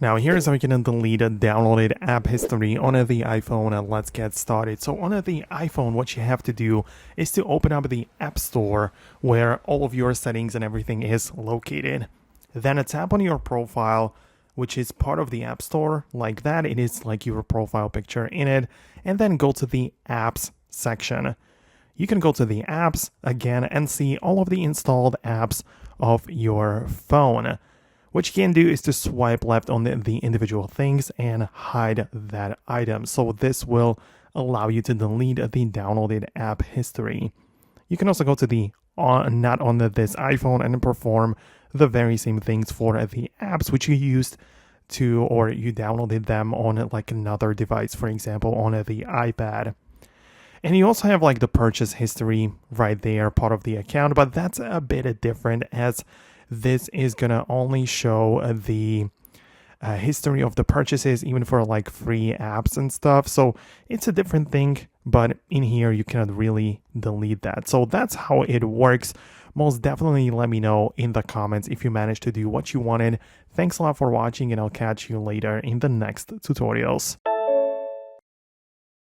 Now here's how you can delete a downloaded app history on the iPhone, and let's get started. So on the iPhone, what you have to do is to open up the App Store where all of your settings and everything is located. Then tap on your profile, which is part of the App Store, like that. It is like your profile picture in it, and then go to the Apps section. You can go to the apps again and see all of the installed apps of your phone. What you can do is to swipe left on the individual things and hide that item. So this will allow you to delete the downloaded app history. You can also go to the not on this iPhone and perform the very same things for the apps which you used to, or you downloaded them on like another device, for example, on the iPad. And you also have like the purchase history right there, part of the account, but that's a bit different as this is gonna only show the history of the purchases, even for like free apps and stuff. So it's a different thing, but in here you cannot really delete that. So that's how it works. Most definitely let me know in the comments if you managed to do what you wanted. Thanks a lot for watching, and I'll catch you later in the next tutorials.